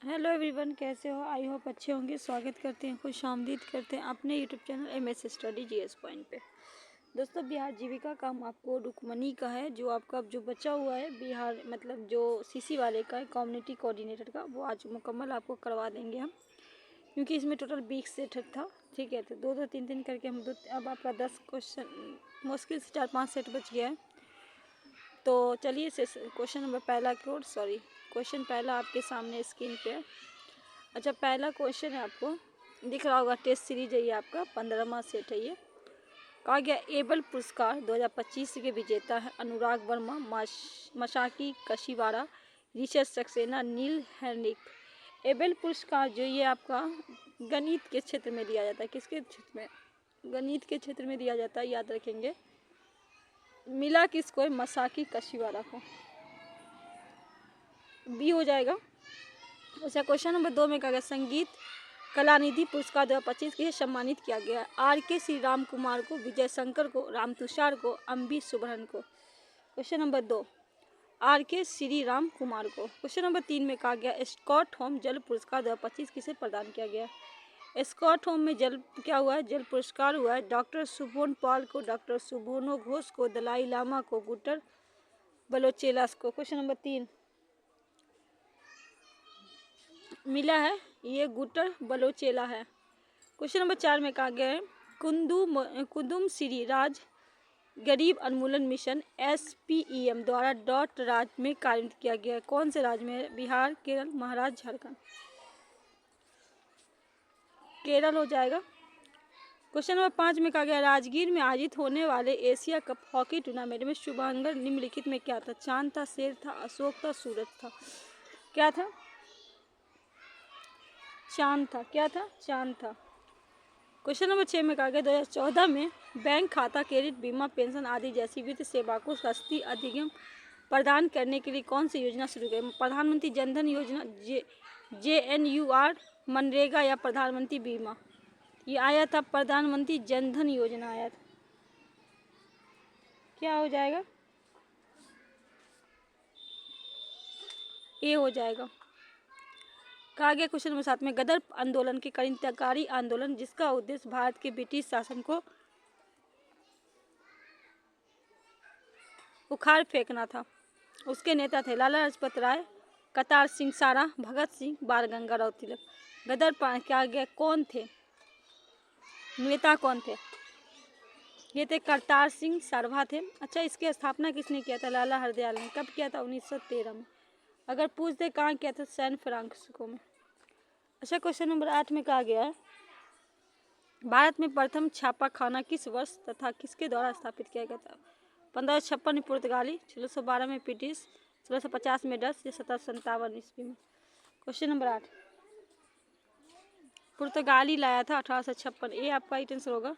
Hello everyone, कैसे हो? I hope अच्छे होंगे। स्वागत करते हैं, खुश आमदीद करते हैं अपने YouTube channel MS study GS point पे। दोस्तों, बिहार जीविका का आपको रुक्मणी का है, जो आपका जो बचा हुआ है बिहार मतलब जो CC वाले का है, कम्युनिटी कोऑर्डिनेटर का, वो आज मुकम्मल आपको करवा देंगे हम, क्योंकि इसमें टोटल 20 सेट था। ठीक है, तो दो दो तीन तीन करके हम अब आपका 10 क्वेश्चन, मुश्किल से 4-5 सेट बच गया है। तो चलिए क्वेश्चन नंबर क्वेश्चन पहला आपके सामने स्क्रीन पे है। अच्छा, पहला क्वेश्चन है, आपको दिख रहा होगा, टेस्ट सीरीज है ये आपका 15वां सेट है। ये कहा गया एबल पुरस्कार 2025 के विजेता है अनुराग वर्मा, मसाकी कशिवाड़ा, रिचर्ड सक्सेना, नील हेनरिक। एबल पुरस्कार जो ये आपका गणित के क्षेत्र में दिया जाता है। किसके क्षेत्र में? गणित के क्षेत्र में दिया जाता है, याद रखेंगे। मिला किसको है? मसाकी कशिवाड़ा को। बी हो जाएगा। अच्छा, क्वेश्चन नंबर 2 में कहा गया संगीत कलानिधि पुरस्कार 2025 के सम्मानित किया गया। RK श्री राम कुमार को, विजय शंकर को, राम तुषार को, अम्बी सुब्रहन को। Question number 2 RK Shri Ram Kumar को। क्वेश्चन नंबर 3 में कहा गया स्कॉट होम जल पुरस्कार 2025 किसे प्रदान किया गया? स्कॉट होम में जल क्या हुआ है? जल पुरस्कार हुआ है डॉक्टर सुबोन पॉल को, डॉक्टर सुबोनो घोष को, दलाई लामा को, गुटर बलोचेलास को। क्वेश्चन नंबर 3 मिला है, ये गुटर बलोचेला है। क्वेश्चन नंबर 4 में कहा गया है कुदुम श्री राज गरीब उन्मूलन मिशन SPEM द्वारा डॉट राज्य में कार्यान्वित किया गया है। कौन से राज्य में? बिहार, केरल, महाराष्ट्र, झारखंड। केरल हो जाएगा। क्वेश्चन नंबर 5 में कहा गया राजगीर में आयोजित होने वाले एशिया कप हॉकी टूर्नामेंट में शुभांकर निम्नलिखित में क्या था? चांद था, शेर था, अशोक था, सूरज था। क्या था? चांद था। क्या था? चांद था। क्वेश्चन नंबर 6 में कहा गया 2014 में बैंक खाता, क्रेडिट, बीमा, पेंशन आदि जैसी वित्तीय सेवा को सस्ती अधिगम प्रदान करने के लिए कौन सी योजना शुरू की? प्रधानमंत्री जनधन योजना, JNUR, मनरेगा या प्रधानमंत्री बीमा? ये आया था प्रधानमंत्री जनधन योजना आया था। क्या हो जाएगा? ए हो जाएगा। कहा गया क्वेश्चन नंबर 7 में गदर आंदोलन के क्रांतिकारी आंदोलन जिसका उद्देश्य भारत के ब्रिटिश शासन को उखाड़ फेंकना था, उसके नेता थे लाला लाजपत राय, करतार सिंह सराफ, भगत सिंह, बाल गंगाधर तिलक। गदर क्या गया कौन थे? नेता कौन थे? ये थे करतार सिंह सराफ थे। अच्छा, इसकी स्थापना किसने किया था? लाला हरदयाल ने। कब किया था? 1913 में। अगर पूछ दे कहाँ किया था? सैन फ्रांसिस्को में। अच्छा, क्वेश्चन नंबर 8 में कहा गया है भारत में प्रथम छापाखाना किस वर्ष तथा किसके द्वारा स्थापित किया गया था? 1556 में पुर्तगाली, 1612 में ब्रिटिश, 1650 में डच या 1757 ईस्वी में। क्वेश्चन नंबर 8 पुर्तगाली लाया था 1856। ये आपका आंसर होगा।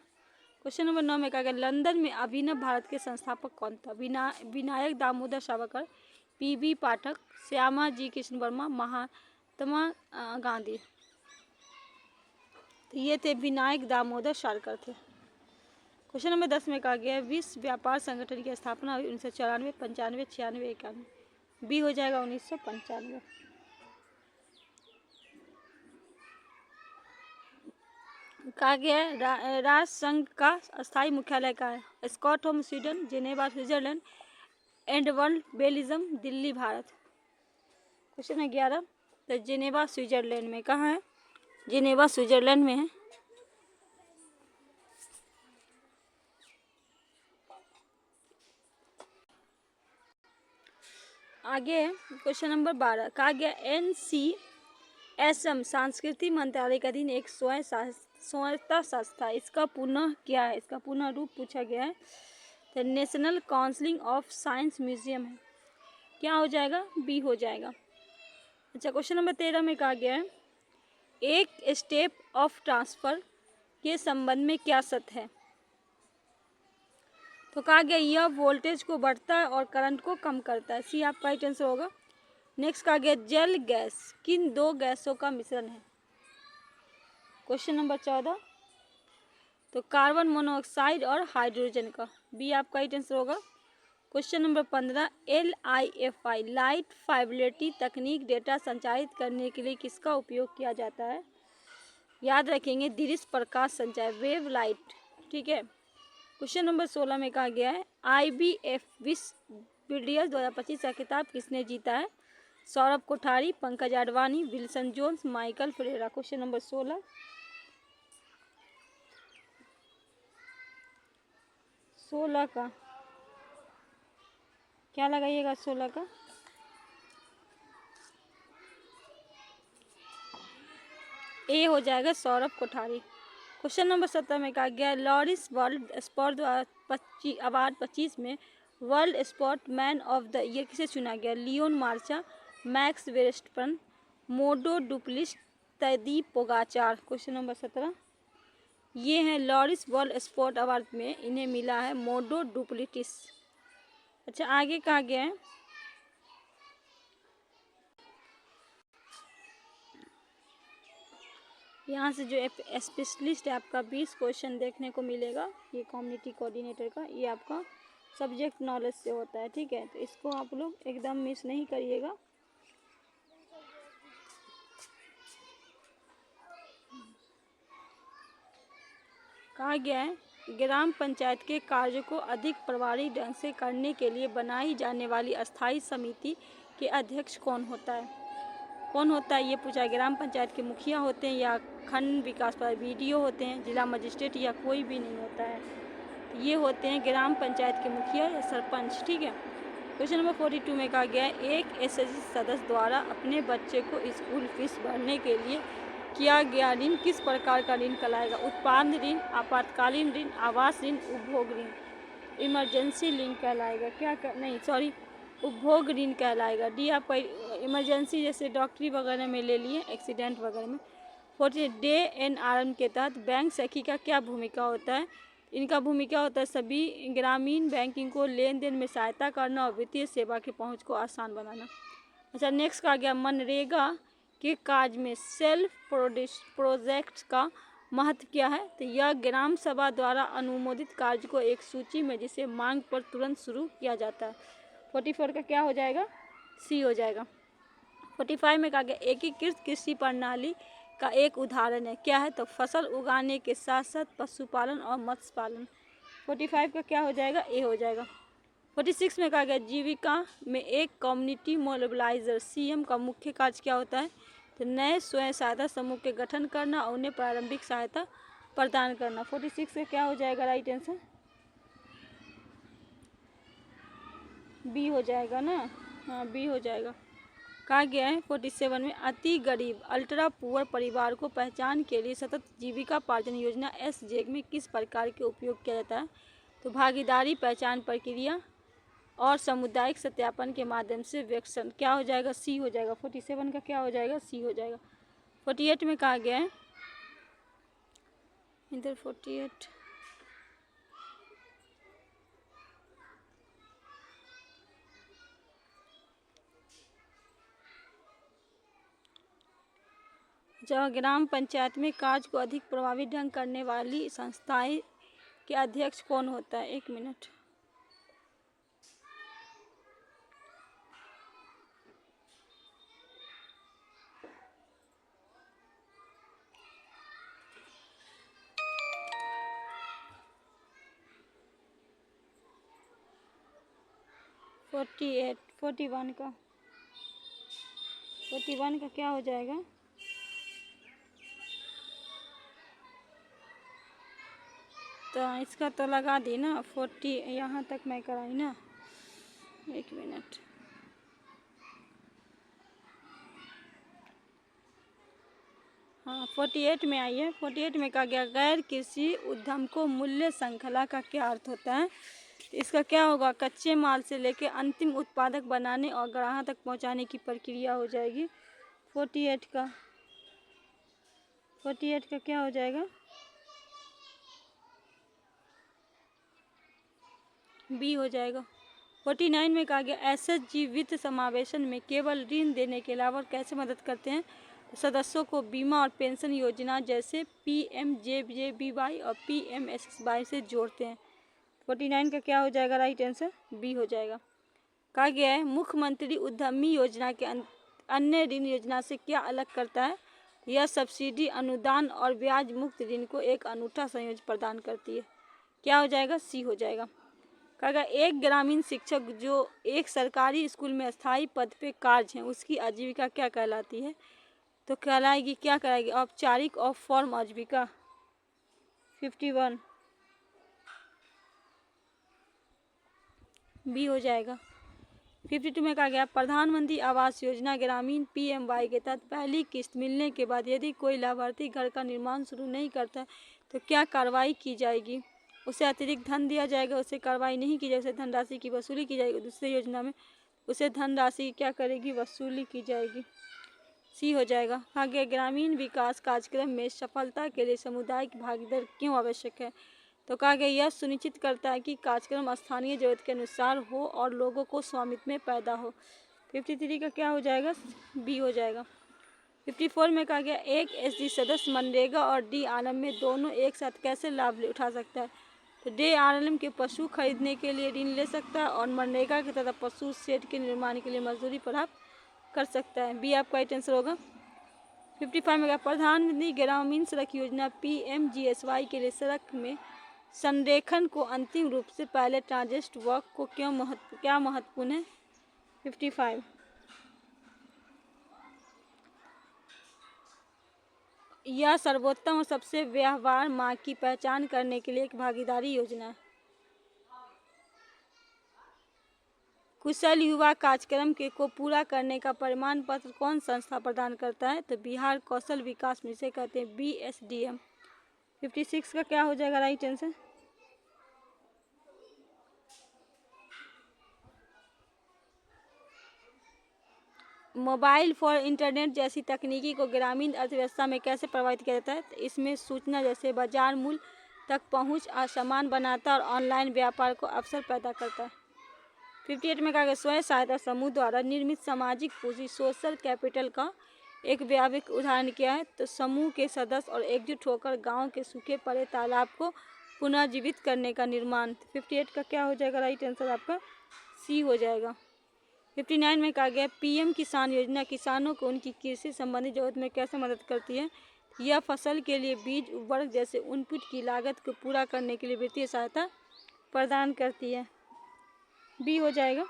क्वेश्चन नंबर 9 में कहा गया लंदन में अभिनव भारत के संस्थापक कौन था? विनायक दामोदर सावरकर, PB पाठक, श्यामा जी कृष्ण वर्मा, महात्मा गांधी। तो ये थे विनायक दामोदर सावरकर थे। क्वेश्चन नंबर 10 में कहा गया विश्व व्यापार संगठन की स्थापना हुई 1994, 95, 96, 91। बी हो जाएगा 1995। कहा गया राष्ट्र संघ का स्थायी मुख्यालय कहाँ है? स्टॉकहोम स्वीडन, जेनेवा स्विट्जरलैंड, एंडवर्ल्ड बेल्जियम, दिल्ली भारत। क्वेश्चन है 11 तो जेनेवा स्विट्जरलैंड में। कहाँ है? जेनेवा स्विट्जरलैंड में है। आगे क्वेश्चन नंबर 12 कहा गया NCSM सांस्कृतिक मंत्रालय के अधीन एक स्वायत्ता संस्था, इसका पुनः क्या है? इसका पुनः रूप पूछा गया है। तो national council of science museum है। क्या हो जाएगा? बी हो जाएगा। अच्छा, क्वेश्चन नंबर 13 में कहा गया है एक स्टेप ऑफ ट्रांसफर के संबंध में क्या सत्य है? तो कहा गया यह वोल्टेज को बढ़ता है और करंट को कम करता है। सी आपका राइट आंसर होगा। नेक्स्ट कहा गया जल गैस किन दो गैसों का मिश्रण है? क्वेश्चन नंबर 14 तो कार्बन मोनोऑक्साइड और हाइड्रोजन का। बी आपका राइट आंसर होगा। क्वेश्चन नंबर 15, LIFI लाइट फाइब्रिलिटी तकनीक डेटा संचारित करने के लिए किसका उपयोग किया जाता है? याद रखेंगे दृश्य प्रकाश संचार, वेव लाइट। ठीक है। क्वेश्चन नंबर 16 में कहा गया है IBF विश्व BDS 2025 का खिताब किसने जीता है? सौरभ कोठारी, पंकज आडवाणी, विल्सन जोन्स, माइकल फेरेरा। क्वेश्चन नंबर 16 का क्या लगाइएगा? 16 का ए हो जाएगा, सौरभ कोठारी। क्वेश्चन नंबर 17 में कहा गया लॉरिस वर्ल्ड स्पोर्ट अवार्ड 25 में world sport man of the year किसे चुना गया? Leon Marchand, Max Verstappen, Mondo Duplantis, Tadej Pogacar. Question number 17 ये हैं लॉरिस वर्ल्ड स्पोर्ट अवार्ड में इन्हें मिला है मोडो डुप्लिटिस। अच्छा, आगे कहा गया है यहाँ से जो स्पेशलिस्ट है आपका 20 क्वेश्चन देखने को मिलेगा। ये कम्युनिटी कोऑर्डिनेटर का ये आपका सब्जेक्ट नॉलेज से होता है। ठीक है, तो इसको आप लोग एकदम मिस नहीं करिएगा। कहा गया है ग्राम पंचायत के कार्य को अधिक प्रभावी ढंग से करने के लिए बनाई जाने वाली अस्थायी समिति के अध्यक्ष कौन होता है? कौन होता है ये पूछा है। ग्राम पंचायत के मुखिया होते हैं या खंड विकास पर BDO होते हैं, जिला मजिस्ट्रेट या कोई भी नहीं होता है। तो ये होते हैं ग्राम पंचायत के मुखिया या सरपंच। ठीक है। क्वेश्चन नंबर 42 में कहा गया है एक SHG सदस्य द्वारा अपने बच्चे को स्कूल फीस भरने के लिए किया गया ऋण किस प्रकार का ऋण कहलाएगा? उत्पाद ऋण, आपातकालीन ऋण, आवास ऋण, उपभोग ऋण। इमरजेंसी ऋण कहलाएगा। उपभोग ऋण कहलाएगा। डी आप इमरजेंसी जैसे डॉक्टरी वगैरह में ले लिए, एक्सीडेंट वगैरह में। 40 DNRM के तहत बैंक सखी का क्या भूमिका होता है? इनका भूमिका होता है सभी ग्रामीण बैंकिंग को लेन देन में सहायता करना और वित्तीय सेवा की पहुंच को आसान बनाना। अच्छा, नेक्स्ट का गया मनरेगा के कार्य में सेल्फ प्रोजेक्ट का महत्व क्या है? तो यह ग्राम सभा द्वारा अनुमोदित कार्य को एक सूची में जिसे मांग पर तुरंत शुरू किया जाता है। 44 का क्या हो जाएगा? C हो जाएगा। 45 में कहा गया एकीकृत कृषि प्रणाली का एक उदाहरण है, क्या है? तो फसल उगाने के साथ साथ पशुपालन और मत्स्य पालन। 45 का क्या हो जाएगा? A हो जाएगा। 46 में कहा गया जीविका में एक कम्युनिटी मोबिलाइजर CM का मुख्य कार्य क्या होता है? तो नए स्वयं सहायता समूह के गठन करना और उन्हें प्रारंभिक सहायता प्रदान करना। 46 का क्या हो जाएगा? राइट आंसर B हो जाएगा ना। हाँ, B हो जाएगा। कहा गया है 47 में अति गरीब अल्ट्रा पुअर परिवार को पहचान के लिए सतत जीविका पार्जन योजना SJAG में किस प्रकार के उपयोग किया जाता है? तो भागीदारी, पहचान प्रक्रिया और सामुदायिक सत्यापन के माध्यम से व्यक्सन। क्या हो जाएगा? C हो जाएगा। 47 का क्या हो जाएगा? C हो जाएगा। 48 में कहा गया है इधर 48 जहाँ ग्राम पंचायत में कार्य को अधिक प्रभावी ढंग करने वाली संस्थाएं के अध्यक्ष कौन होता है? 1 मिनट। $48 41 का 41 का क्या हो जाएगा? तो इसका तो लगा दी ना 40 यहाँ तक मैं कराई ना। 1 मिनट। हाँ, 48 में आई है। 48 में कहा गया गैर कृषि उद्यम को मूल्य श्रृंखला का क्या अर्थ होता है? इसका क्या होगा? कच्चे माल से लेकर अंतिम उत्पादक बनाने और ग्राहक तक पहुंचाने की प्रक्रिया हो जाएगी। 48 का क्या हो जाएगा? B हो जाएगा। 49 में कहा गया SHG वित्त समावेशन में केवल ऋण देने के अलावा कैसे मदद करते हैं? सदस्यों को बीमा और पेंशन योजना जैसे PMJJBY और PMSSY से जोड़ते हैं। 49 का क्या हो जाएगा राइट आंसर? बी हो जाएगा। कहा गया है मुख्यमंत्री उद्यमी योजना के अन्य ऋण योजना से क्या अलग करता है? यह सब्सिडी, अनुदान और ब्याज मुक्त ऋण को एक अनूठा संयोजन प्रदान करती है। क्या हो जाएगा? सी हो जाएगा। कहा गया एक ग्रामीण शिक्षक जो एक सरकारी स्कूल में स्थायी पद पे कार्य है उसकी आजीविका क्या कहलाती है? तो कहलाएगी, क्या कहलाएगी? औपचारिक और फॉर्म आजीविका। 51 बी हो जाएगा। 52 में कहा गया प्रधानमंत्री आवास योजना ग्रामीण PMY के तहत पहली किस्त मिलने के बाद यदि कोई लाभार्थी घर का निर्माण शुरू नहीं करता है तो क्या कार्रवाई की जाएगी? उसे अतिरिक्त धन दिया जाएगा, उसे कार्रवाई नहीं की जाएगी, उसे धनराशि की वसूली की जाएगी। दूसरी योजना में उसे धनराशि क्या करेगी? वसूली की जाएगी। सी हो जाएगा। कहा गया ग्रामीण विकास कार्यक्रम में सफलता के लिए सामुदायिक भागीदारी क्यों आवश्यक है? तो कहा गया यह सुनिश्चित करता है कि कार्यक्रम स्थानीय जरूरत के अनुसार हो और लोगों को स्वामित्व में पैदा हो। 53 का क्या हो जाएगा? बी हो जाएगा। 54 में कहा गया एक SD सदस्य मनरेगा और DRM में दोनों एक साथ कैसे लाभ उठा सकता है? तो DRM के पशु खरीदने के लिए ऋण ले सकता है और मनरेगा के तहत पशु शेड के निर्माण के लिए मजदूरी प्राप्त कर सकता है। बी आपका राइट आंसर होगा। 55 में कहा प्रधानमंत्री ग्रामीण सड़क योजना PMGSY के लिए सड़क में संरेखण को अंतिम रूप से पहले ट्रांजिट वर्क को क्या महत्वपूर्ण है? 55 यह सर्वोत्तम और सबसे व्यवहार मार्ग की पहचान करने के लिए एक भागीदारी योजना है। कुशल युवा कार्यक्रम को पूरा करने का प्रमाण पत्र कौन संस्था प्रदान करता है? तो बिहार कौशल विकास मिशन से कहते हैं BSDM। 56 का क्या हो जाएगा right answer? Mobile for internet जैसी तकनीकी को ग्रामीण अर्थव्यवस्था में कैसे प्रभावित किया जाता है? तो इसमें सूचना जैसे बाजार मूल्य तक पहुंच आसान बनाता है और ऑनलाइन व्यापार को अवसर पैदा करता है। 58 में कहा गया स्वयं सहायता समूह द्वारा निर्मित सामाजिक पूंजी सोशल कैपिटल का एक व्यापक उदाहरण क्या है? तो समूह के सदस्य और एकजुट होकर गांव के सूखे पड़े तालाब को पुनर्जीवित करने का निर्माण। 58 का क्या हो जाएगा राइट आंसर आपका? सी हो जाएगा। 59 में कहा गया PM किसान योजना किसानों को उनकी कृषि संबंधी जरूरत में कैसे मदद करती है? यह फसल के लिए बीज, उर्वरक जैसे इनपुट की लागत को पूरा करने के लिए वित्तीय सहायता प्रदान करती है। बी हो जाएगा।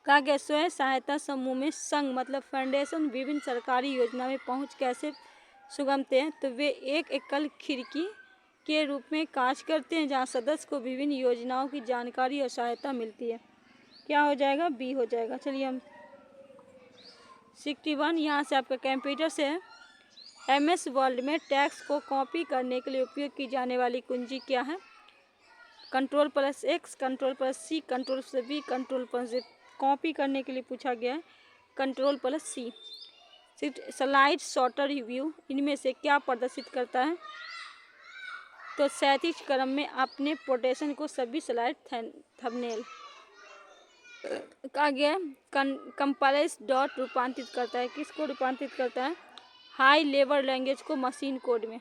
कहा गया स्वयं सहायता समूह में संघ मतलब फाउंडेशन विभिन्न सरकारी योजना में पहुंच कैसे सुगमते हैं? तो वे एक एकल खिड़की के रूप में कार्य करते हैं जहां सदस्य को विभिन्न योजनाओं की जानकारी और सहायता मिलती है। क्या हो जाएगा? बी हो जाएगा। चलिए हम 61 यहाँ से आपका कंप्यूटर से है। MS वर्ल्ड में टेक्स्ट को कॉपी करने के लिए उपयोग की जाने वाली कुंजी क्या है? Ctrl+X, Ctrl+C, Ctrl+V, Ctrl+Z। Copy करने के लिए पूछा गया है Ctrl+C। स्लाइड शॉर्टर व्यू इनमें से क्या प्रदर्शित करता है? तो क्षैतिज क्रम में अपने पोटेशन को सभी स्लाइड थंबनेल। कहा गया कंपाइलर्स डॉट रूपांतरित करता है, किसको रूपांतरित करता है? हाई लेवल लैंग्वेज को मशीन कोड में।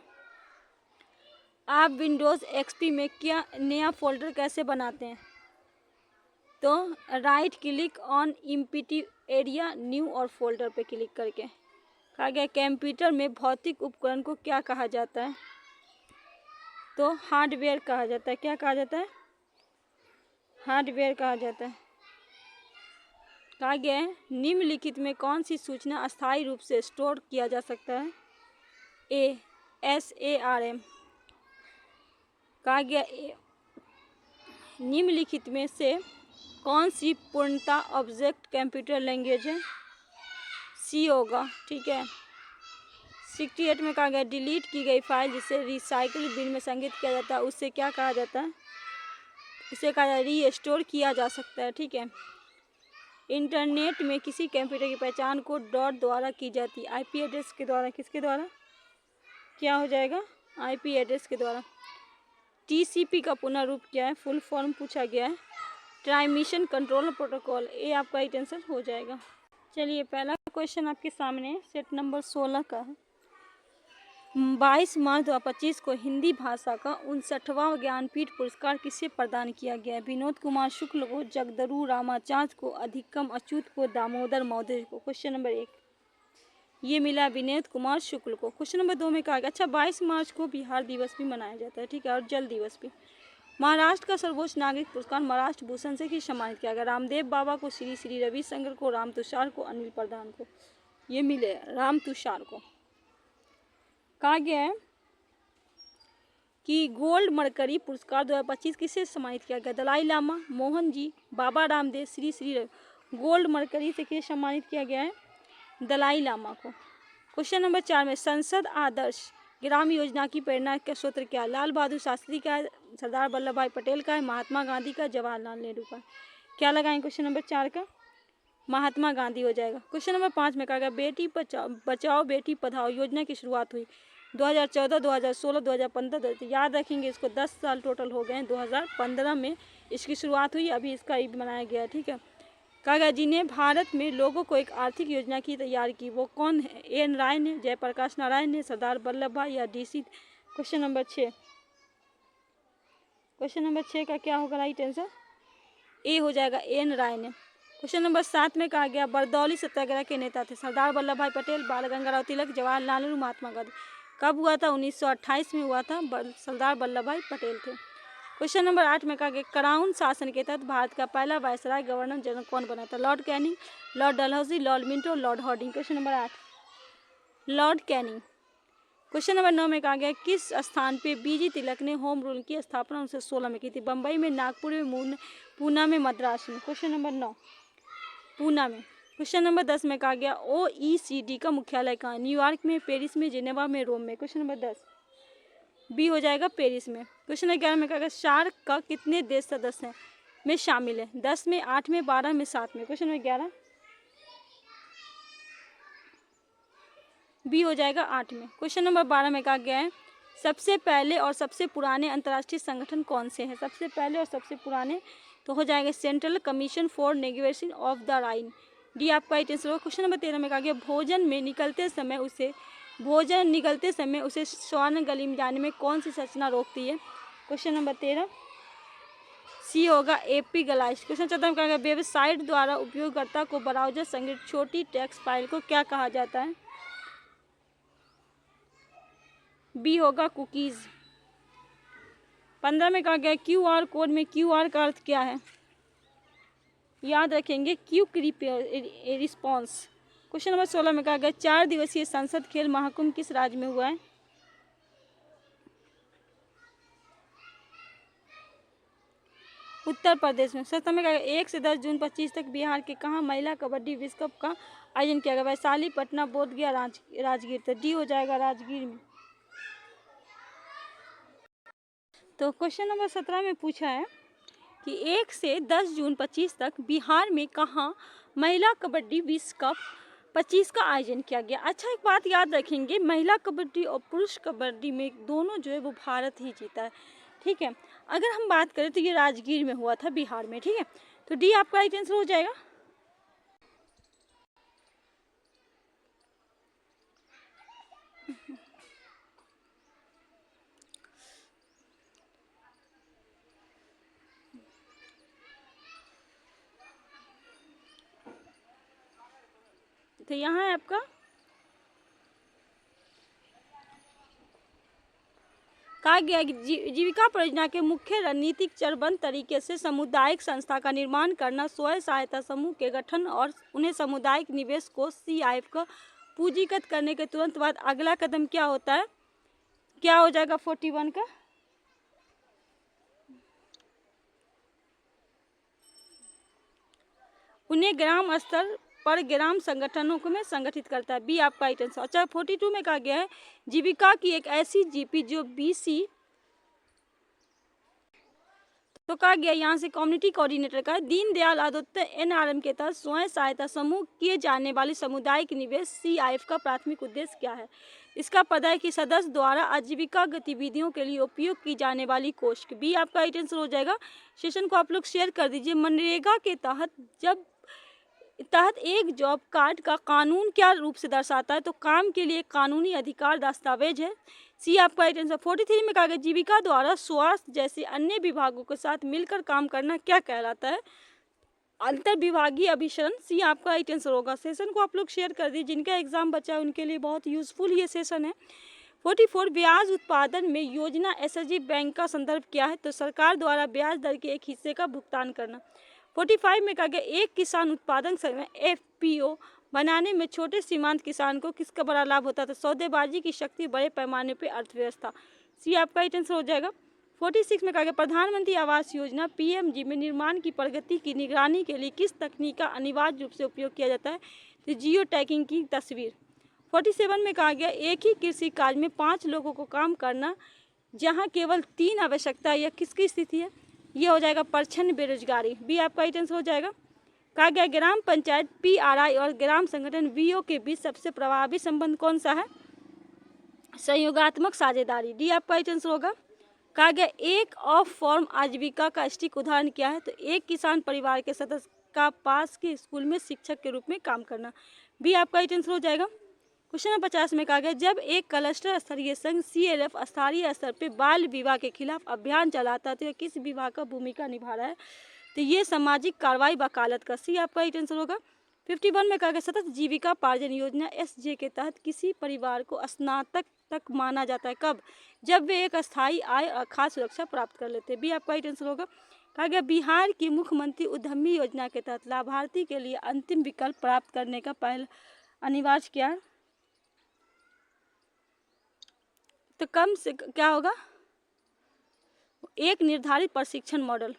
आप विंडोज़ XP में क्या नया फोल्डर कैसे बनाते हैं? तो right click on empty area new और फोल्डर पे क्लिक करके। कहा गया कंप्यूटर में भौतिक उपकरण को क्या कहा जाता है? तो हार्डवेयर कहा जाता है। क्या कहा जाता है? हार्डवेयर कहा जाता है। कहा गया है निम्नलिखित में कौन सी सूचना अस्थायी रूप से स्टोर किया जा सकता है? A SARM। कहा गया निम्नलिखित में से कौन सी पूर्णता ऑब्जेक्ट कंप्यूटर लैंग्वेज है? सी होगा। ठीक है। 68 में कहा गया डिलीट की गई फाइल जिसे रिसाइकिल बिन में संग्रहित किया जाता है उससे क्या कहा जाता है? इसे कहा जाता है रीस्टोर किया जा सकता है। ठीक है। इंटरनेट में किसी कंप्यूटर की पहचान को डॉट द्वारा की जाती है, IP एड्रेस के द्वारा। किसके द्वारा? क्या हो जाएगा? IP एड्रेस के द्वारा। TCP का पुनः रूप क्या है? फुल फॉर्म पूछा गया है ट्रांसमिशन कंट्रोल प्रोटोकॉल। ए आपका राइट आंसर हो जाएगा। चलिए पहला क्वेश्चन आपके सामने सेट नंबर 16 का है। 22 मार्च 2025 को हिंदी भाषा का 59वां ज्ञानपीठ पुरस्कार किसे प्रदान किया गया? विनोद कुमार शुक्ल को, जगदरू रामाचार्य को, अधिकम अच्युत को, दामोदर मौर्य को। क्वेश्चन नंबर 1 ये मिला विनोद कुमार शुक्ल को। क्वेश्चन नंबर 2 में कहा गया, अच्छा 22 मार्च को बिहार दिवस भी मनाया जाता है, ठीक है, और जल दिवस भी। महाराष्ट्र का सर्वोच्च नागरिक पुरस्कार महाराष्ट्र भूषण से किस सम्मानित किया गया? रामदेव बाबा को, श्री श्री रविशंकर को, राम तुषार को, अनिल प्रधान को। ये मिले राम तुषार को। कहा गया है कि गोल्ड मरकरी पुरस्कार 2025 किसे सम्मानित किया गया? दलाई लामा, मोहन जी, बाबा रामदेव, श्री श्री रवि। गोल्ड मरकरी से किसे सम्मानित किया गया है? दलाई लामा को। क्वेश्चन नंबर 4 में संसद आदर्श ग्राम योजना की प्रेरणा का सूत्र क्या है? लाल बहादुर शास्त्री का है, सरदार वल्लभ भाई पटेल का है, महात्मा गांधी का, जवाहरलाल नेहरू का। क्या लगाएं क्वेश्चन नंबर 4 का? महात्मा गांधी हो जाएगा। क्वेश्चन नंबर 5 में कहा गया बेटी बचाओ बेटी पढ़ाओ योजना की शुरुआत हुई 2014, 2016, 2015। याद रखेंगे इसको, 10 साल टोटल हो गए हैं। 2015 में इसकी शुरुआत हुई, अभी इसका ईद मनाया गया, ठीक है। कहा गया जिन्हें भारत में लोगों को एक आर्थिक योजना की तैयार की वो कौन है? एन राय ने, जयप्रकाश नारायण ने, सरदार वल्लभ भाई या DC। Question number 6, question number 6 का क्या होगा राइट आंसर? ए हो जाएगा, एन राय ने। क्वेश्चन नंबर 7 में कहा गया बरदौली सत्याग्रह के नेता थे? सरदार वल्लभ भाई पटेल, बाल गंगाधर तिलक, जवाहरलाल नेहरू, महात्मा गांधी। कब हुआ था? 1928 में हुआ था। सरदार वल्लभ भाई पटेल थे। क्वेश्चन नंबर 8 में कहा गया क्राउन शासन के तहत भारत का पहला वायसराय गवर्नर जनरल कौन बना था? Lord Canning, Lord Dalhousie, Lord Minto, Lord Harding. Question number 8 Lord Canning. Question number 9 में कहा गया किस स्थान पे बीजी तिलक ने होम रूल की स्थापना 1916 में की थी? बम्बई में, नागपुर में, पूना में, मद्रास में। क्वेश्चन नंबर 9 पूना में। क्वेश्चन नंबर 10 में कहा गया OECD का मुख्यालय कहाँ है? न्यूयॉर्क में, पेरिस में, जिनेवा में, रोम में। क्वेश्चन नंबर 10 बी हो जाएगा, पेरिस में। क्वेश्चन नंबर 11 में कहा गया सार्क का कितने देश सदस्य हैं में शामिल है? 10 में, 8 में, 12 में, 7 में। क्वेश्चन नंबर 11 बी हो जाएगा, 8 में। क्वेश्चन नंबर 12 में कहा गया है सबसे पहले और सबसे पुराने अंतर्राष्ट्रीय संगठन कौन से हैं? सबसे पहले और सबसे पुराने तो हो जाएगा central commission for navigation of the Rhine, D आपका राइट आंसर होगा। क्वेश्चन नंबर 13 में कहा गया भोजन निकलते समय उसे स्वर्ण गली में जाने में कौन सी संरचना रोकती है? क्वेश्चन नंबर 13 सी होगा, एपिग्लाइस। क्वेश्चन 14 में कहा गया वेबसाइट द्वारा उपयोगकर्ता को ब्राउजर संग्रहित छोटी टेक्स्ट फाइल को क्या कहा जाता है? बी होगा, कुकीज़। 15 में कहा गया QR कोड में QR का अर्थ क्या है? याद रखेंगे, क्विक रिस्पॉन्स। क्वेश्चन नंबर 16 में कहा गया 4 दिवसीय संसद खेल महाकुंभ किस राज्य में हुआ है? उत्तर प्रदेश में। 17 में कहा गया 1 से 10 जून 25 तक बिहार के कहाँ महिला कबड्डी विश्व कप का आयोजन किया गया? वैशाली, पटना, बोधगया, राजगीर। तो डी हो जाएगा, राजगीर में। तो क्वेश्चन नंबर 17 में पूछा है कि 1 से 10 जून 25 तक बिहार में कहाँ महिला कबड्डी विश्व कप 25 का आयोजन किया गया? अच्छा, एक बात याद रखेंगे, महिला कबड्डी और पुरुष कबड्डी में दोनों जो है वो भारत ही जीता है, ठीक है। अगर हम बात करें तो ये राजगीर में हुआ था, बिहार में, ठीक है। तो डी आपका राइट आंसर हो जाएगा। तो यहाँ है आपका कहा गया कि जीविका परियोजना के मुख्य रणनीतिक चरणबद्ध तरीके से सामुदायिक संस्था का निर्माण करना, स्वयं सहायता समूह के गठन और उन्हें सामुदायिक निवेश कोष CIF को पूंजीगत करने के तुरंत बाद अगला कदम क्या होता है? क्या हो जाएगा 41 का? उन्हें ग्राम स्तर पर ग्राम संगठनों को में संगठित करता है, बी आपका राइट आंसर। अच्छा, 42 में कहा गया है जीविका की एक ऐसी GP जो BC, तो कहा गया यहाँ से कम्युनिटी कोऑर्डिनेटर का है। दीनदयाल अंत्योदय NRM के तहत स्वयं सहायता समूह किए जाने वाले सामुदायिक निवेश CIF का प्राथमिक उद्देश्य क्या है? इसका पता है कि सदस्य द्वारा आजीविका गतिविधियों के लिए उपयोग की जाने वाली कोष, बी आपका राइट आंसर हो जाएगा। सेशन को आप लोग शेयर कर दीजिए। मनरेगा के तहत जब तहत एक जॉब कार्ड का कानून क्या रूप से दर्शाता है? तो काम के लिए कानूनी अधिकार दस्तावेज है। सी आपका राइट आंसर। 43 में कहा गया जीविका द्वारा स्वास्थ्य जैसे अन्य विभागों के साथ मिलकर काम करना क्या कहलाता है? अंतर विभागीय अभिसरण। सी आपका राइट आंसर होगा। सेशन को आप लोग शेयर कर दीजिए, जिनका एग्जाम बचा है उनके लिए बहुत यूजफुल ये सेशन है। 44 ब्याज उत्पादन में योजना एसएचजी बैंक का संदर्भ क्या है? तो सरकार द्वारा ब्याज दर के एक हिस्से का भुगतान करना। 45 में कहा गया एक किसान उत्पादन संघ एफपीओ बनाने में छोटे सीमांत किसान को किसका बड़ा लाभ होता था? सौदेबाजी की शक्ति, बड़े पैमाने पर अर्थव्यवस्था। सी आपका राइट आंसर हो जाएगा। 46 में कहा गया प्रधानमंत्री आवास योजना पीएमजी में निर्माण की प्रगति की निगरानी के लिए किस तकनीक का अनिवार्य रूप से उपयोग किया जाता है? तो जियो टैगिंग की तस्वीर। 47 में कहा गया एक ही कृषि कार्य में 5 लोगों को काम करना जहां केवल 3 आवश्यकता, यह किसकी स्थिति है? यह हो जाएगा प्रच्छन्न बेरोजगारी। बी आपका राइट आंसर हो जाएगा। कहा गया ग्राम पंचायत पीआरआई और ग्राम संगठन वीओ के बीच सबसे प्रभावी संबंध कौन सा है? संयोगात्मक साझेदारी। डी आपका राइट आंसर होगा। कहा गया एक ऑफ फॉर्म आजीविका का सटीक उदाहरण क्या है? तो एक किसान परिवार के सदस्य का पास के स्कूल में शिक्षक के रूप में काम करना। बी आपका राइट आंसर हो जाएगा। क्वेश्चन नंबर 50 में कहा गया जब एक क्लस्टर स्तरीय संघ सीएलएफ स्थानीय स्तर पर बाल विवाह के खिलाफ अभियान चलाता है तो यह किस विभाग का भूमिका निभा रहा है? तो ये सामाजिक कार्रवाई वकालत का। सी आपका राइट आंसर होगा। 51 में कहा गया सतत जीविका पार्जन योजना एसजे के तहत किसी परिवार को स्नातक तक माना जाता है कब? जब वे एक अस्थायी आय और खाद्य सुरक्षा प्राप्त कर लेते हैं। बी आपका राइट आंसर होगा। कहा गया बिहार की मुख्यमंत्री उद्यमी योजना के तहत लाभार्थी के लिए अंतिम विकल्प प्राप्त करने का पहला अनिवार्य क्या है? तो कम से क्या होगा? एक निर्धारित प्रशिक्षण मॉडल।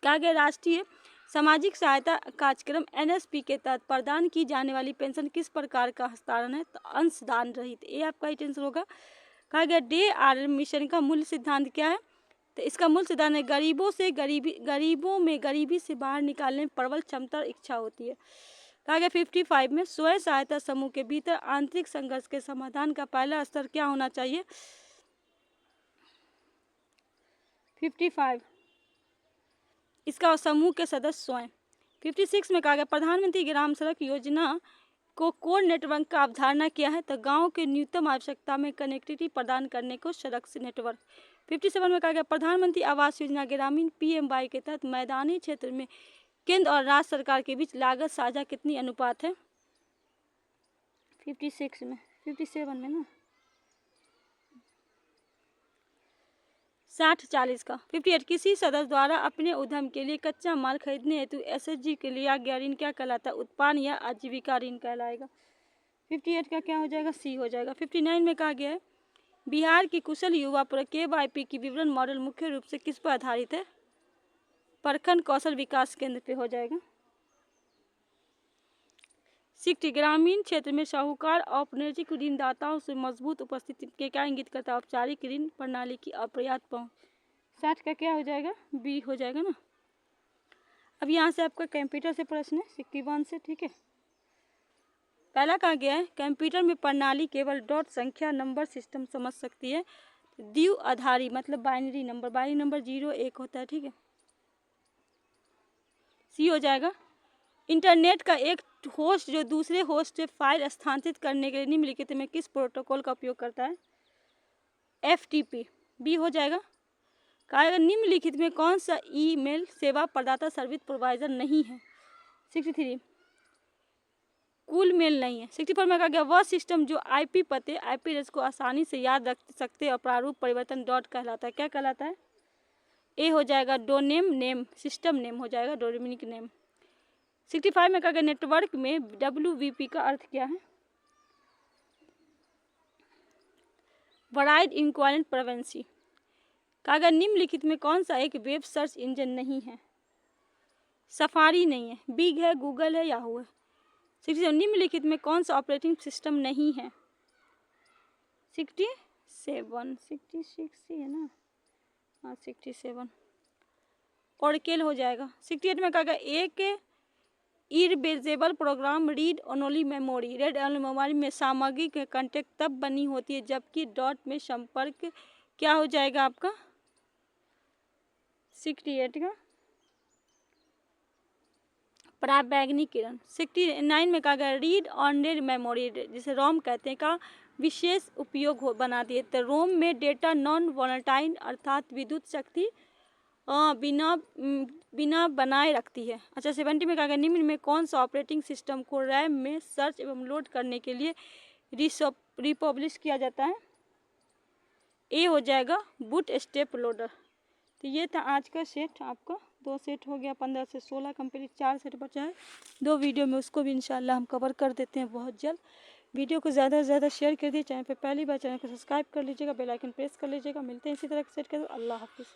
कहा गया राष्ट्रीय सामाजिक सहायता कार्यक्रम एनएसपी के तहत प्रदान की जाने वाली पेंशन किस प्रकार का हस्तांतरण है? तो अंशदान रहित। ए आपका राइट आंसर होगा। कहा गया डे आर मिशन का मूल सिद्धांत क्या है? तो इसका मूल सिद्धांत है गरीबों में गरीबी से बाहर निकालने में प्रबल क्षमता और इच्छा होती है। कहा गया 55 में स्वयं सहायता समूह के भीतर आंतरिक संघर्ष के समाधान का पहला स्तर क्या होना चाहिए? 55 इसका समूह के सदस्य स्वयं। 56 में कहा गया प्रधानमंत्री ग्राम सड़क योजना को कोर नेटवर्क का अवधारणा क्या है? तो गांव के न्यूनतम आवश्यकता में कनेक्टिविटी प्रदान करने को सड़क से नेटवर्क। 57 में कहा गया प्रधानमंत्री आवास योजना ग्रामीण पीएमवाई के तहत मैदानी क्षेत्र में केंद्र और राज्य सरकार के बीच लागत साझा कितनी अनुपात है? 57 में ना 60-40 का। 58 किसी सदस्य द्वारा अपने उद्यम के लिए कच्चा माल खरीदने हेतु एसएचजी के लिए गया ऋण क्या कहलाता है? उत्पादन या आजीविका ऋण कहलाएगा। 58 का क्या हो जाएगा? सी हो जाएगा। 59 में कहा गया है बिहार की कुशल युवा पर केवाईपी की विवरण मॉडल मुख्य रूप से किस पर आधारित है? प्रखंड कौशल विकास केंद्र पे हो जाएगा। 60 ग्रामीण क्षेत्र में साहूकार औपनिवेशिक ऋणदाताओं से मजबूत उपस्थिति के क्या इंगित करता है? औपचारिक ऋण प्रणाली की अपर्याप्त पहुंच। 60 का क्या हो जाएगा? बी हो जाएगा ना। अब यहाँ से आपका कंप्यूटर से प्रश्न है 61 से, ठीक है। पहला कहा गया है कंप्यूटर में प्रणाली केवल डॉट संख्या नंबर सिस्टम समझ सकती है। द्विआधारी मतलब बाइनरी नंबर 0-1 होता है, ठीक है। सी हो जाएगा। इंटरनेट का एक होस्ट जो दूसरे होस्ट से फाइल स्थानांतरित करने के लिए निम्नलिखित में किस प्रोटोकॉल का उपयोग करता है? FTP। बी हो जाएगा। कहा निम्नलिखित में कौन सा ईमेल सेवा प्रदाता सर्विस प्रोवाइडर नहीं है? 63 कूल मेल नहीं है। 64 में कहा गया वह सिस्टम जो आईपी पते आईपी एड्रेस को आसानी से याद रख सकते और प्रारूप परिवर्तन डॉट कहलाता है, क्या कहलाता है? ए हो जाएगा डोनेम नेम, सिस्टम नेम हो जाएगा डोमेनिक नेम। 65 में कहा गया नेटवर्क में WVP का अर्थ क्या है? वाइड इंक्वायरेंट प्रेवेंसी। कहा गया निम्नलिखित में कौन सा एक वेब सर्च इंजन नहीं है? सफारी नहीं है, बिग है, गूगल है, याहू है। 67 निम्नलिखित में कौन सा ऑपरेटिंग सिस्टम नहीं है? 66 है ना, हाँ 67 ओरेकल हो जाएगा। 68 में कहा गया एक erasable program read only memory में सामग्री के कंटेंट तब बनी होती है जबकि डॉट में संपर्क क्या हो जाएगा आपका? 68 का पराबैंगनी किरण। 69 में कहा गया रीड ऑन मेमोरी, जिसे रोम कहते हैं, का विशेष उपयोग हो बनाती है। तो रोम में डेटा नॉन वोलेटाइल अर्थात विद्युत शक्ति बिना बनाए रखती है। अच्छा 70 में कहा गया निम्न में कौन सा ऑपरेटिंग सिस्टम को रैम में सर्च एवं लोड करने के लिए रिपब्लिश किया जाता है? ए हो जाएगा बूट स्टेप लोडर। तो ये था आज का सेट आपका, 2 सेट हो गया, 15 से 16 कंप्लीट, 4 सेट बचा है 2 वीडियो में, उसको भी इंशाल्लाह हम कवर कर देते हैं बहुत जल्द। वीडियो को ज़्यादा से ज़्यादा शेयर कर दिए, चैनल पे पहली बार चैनल को सब्सक्राइब कर लीजिएगा, बेल आइकन प्रेस कर लीजिएगा। मिलते हैं इसी तरह के सेट के। अल्लाह हाफिज़।